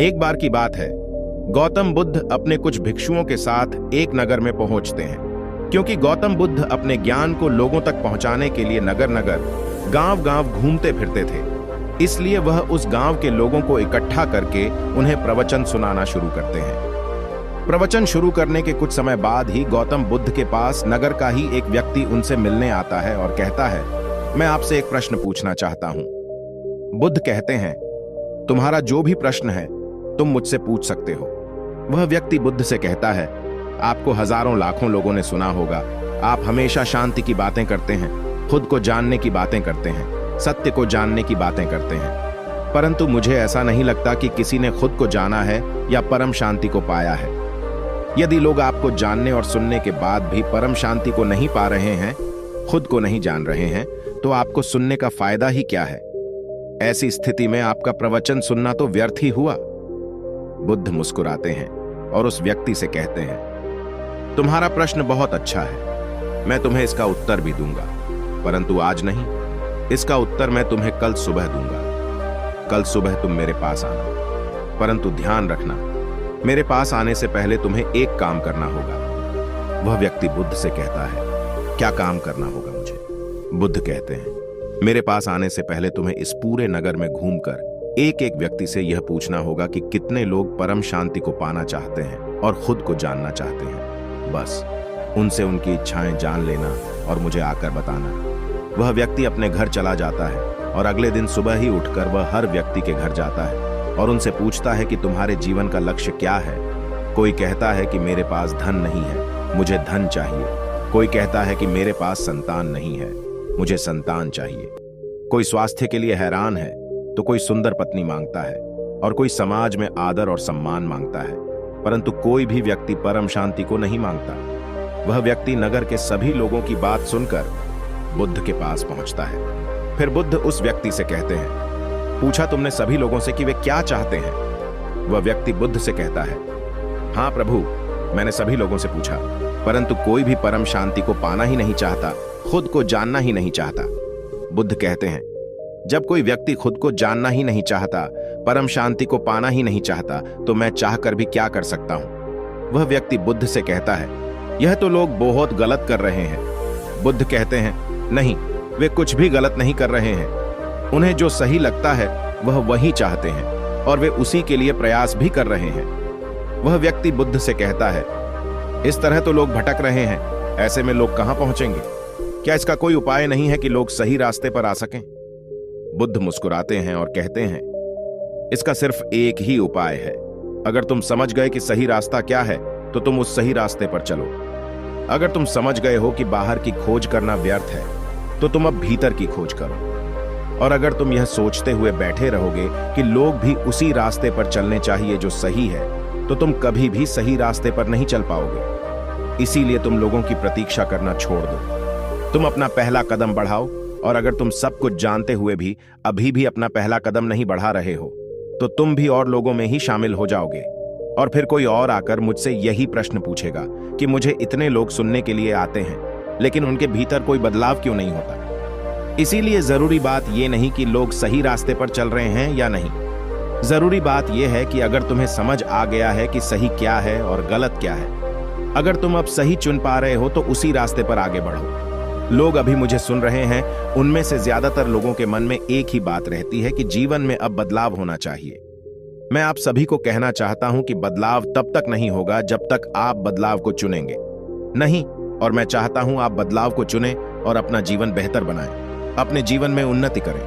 एक बार की बात है, गौतम बुद्ध अपने कुछ भिक्षुओं के साथ एक नगर में पहुंचते हैं। क्योंकि गौतम बुद्ध अपने ज्ञान को लोगों तक पहुंचाने के लिए नगर नगर, गांव गांव घूमते फिरते थे, इसलिए वह उस गांव के लोगों को इकट्ठा करके उन्हें प्रवचन सुनाना शुरू करते हैं। प्रवचन शुरू करने के कुछ समय बाद ही गौतम बुद्ध के पास नगर का ही एक व्यक्ति उनसे मिलने आता है और कहता है, मैं आपसे एक प्रश्न पूछना चाहता हूं। बुद्ध कहते हैं, तुम्हारा जो भी प्रश्न है तुम मुझसे पूछ सकते हो। वह व्यक्ति बुद्ध से कहता है, आपको हजारों लाखों लोगों ने सुना होगा, आप हमेशा शांति की बातें करते हैं, खुद को जानने की बातें करते हैं, सत्य को जानने की बातें करते हैं, परंतु मुझे ऐसा नहीं लगता कि किसी ने खुद को जाना है या परम शांति को पाया है। यदि लोग आपको जानने और सुनने के बाद भी परम शांति को नहीं पा रहे हैं, खुद को नहीं जान रहे हैं, तो आपको सुनने का फायदा ही क्या है? ऐसी स्थिति में आपका प्रवचन सुनना तो व्यर्थ ही हुआ। बुद्ध मुस्कुराते हैं और उस व्यक्ति से कहते हैं, तुम्हारा प्रश्न बहुत अच्छा है, मैं तुम्हें इसका उत्तर भी दूंगा, परंतु आज नहीं। इसका उत्तर मैं तुम्हें कल सुबह दूंगा। कल सुबह तुम मेरे पास आना, परंतु ध्यान रखना, मेरे पास आने से पहले तुम्हें एक काम करना होगा। वह व्यक्ति बुद्ध से कहता है, क्या काम करना होगा मुझे? बुद्ध कहते हैं, मेरे पास आने से पहले तुम्हें इस पूरे नगर में घूमकर एक एक व्यक्ति से यह पूछना होगा कि कितने लोग परम शांति को पाना चाहते हैं और खुद को जानना चाहते हैं। बस उनसे उनकी इच्छाएं जान लेना और मुझे आकर बताना। वह व्यक्ति अपने घर चला जाता है और अगले दिन सुबह ही उठकर वह हर व्यक्ति के घर जाता है और उनसे पूछता है कि तुम्हारे जीवन का लक्ष्य क्या है। कोई कहता है कि मेरे पास धन नहीं है, मुझे धन चाहिए। कोई कहता है कि मेरे पास संतान नहीं है, मुझे संतान चाहिए। कोई स्वास्थ्य के लिए हैरान है, तो कोई सुंदर पत्नी मांगता है और कोई समाज में आदर और सम्मान मांगता है, परंतु कोई भी व्यक्ति परम शांति को नहीं मांगता। वह व्यक्ति नगर के सभी लोगों की बात सुनकर बुद्ध के पास पहुंचता है। फिर बुद्ध उस व्यक्ति से कहते हैं, पूछा तुमने सभी लोगों से कि वे क्या चाहते हैं? वह व्यक्ति बुद्ध से कहता है, हाँ प्रभु, मैंने सभी लोगों से पूछा, परंतु कोई भी परम शांति को पाना ही नहीं चाहता, खुद को जानना ही नहीं चाहता। बुद्ध कहते हैं, जब कोई व्यक्ति खुद को जानना ही नहीं चाहता, परम शांति को पाना ही नहीं चाहता, तो मैं चाहकर भी क्या कर सकता हूं? वह व्यक्ति बुद्ध से कहता है, यह तो लोग बहुत गलत कर रहे हैं। बुद्ध कहते हैं, नहीं, वे कुछ भी गलत नहीं कर रहे हैं। उन्हें जो सही लगता है वह वही चाहते हैं और वे उसी के लिए प्रयास भी कर रहे हैं। वह व्यक्ति बुद्ध से कहता है, इस तरह तो लोग भटक रहे हैं, ऐसे में लोग कहां पहुंचेंगे? क्या इसका कोई उपाय नहीं है कि लोग सही रास्ते पर आ सकें? बुद्ध मुस्कुराते हैं और कहते हैं, इसका सिर्फ एक ही उपाय है। अगर तुम समझ गए कि सही रास्ता क्या है, तो तुम उस सही रास्ते पर चलो। अगर तुम समझ गए हो कि बाहर की खोज करना व्यर्थ है, तो तुम अब भीतर की खोज करो। और अगर तुम यह सोचते हुए बैठे रहोगे कि लोग भी उसी रास्ते पर चलने चाहिए जो सही है, तो तुम कभी भी सही रास्ते पर नहीं चल पाओगे। इसीलिए तुम लोगों की प्रतीक्षा करना छोड़ दो। तुम अपना पहला कदम बढ़ाओ, और अगर तुम सब कुछ जानते हुए भी अभी भी अपना पहला कदम नहीं बढ़ा रहे हो, तो तुम भी और लोगों में ही शामिल हो जाओगे। और फिर कोई और आकर मुझसे यही प्रश्न पूछेगा कि मुझे इतने लोग सुनने के लिए आते हैं, लेकिन उनके भीतर कोई बदलाव क्यों नहीं होता? इसीलिए जरूरी बात यह नहीं कि लोग सही रास्ते पर चल रहे हैं या नहीं। जरूरी बात यह है कि अगर तुम्हें समझ आ गया है कि सही क्या है और गलत क्या है, अगर तुम अब सही चुन पा रहे हो, तो उसी रास्ते पर आगे बढ़ो। लोग अभी मुझे सुन रहे हैं, उनमें से ज्यादातर लोगों के मन में एक ही बात रहती है कि जीवन में अब बदलाव होना चाहिए। मैं आप सभी को कहना चाहता हूं कि बदलाव तब तक नहीं होगा जब तक आप बदलाव को चुनेंगे नहीं। और मैं चाहता हूं आप बदलाव को चुनें और अपना जीवन बेहतर बनाएं, अपने जीवन में उन्नति करें।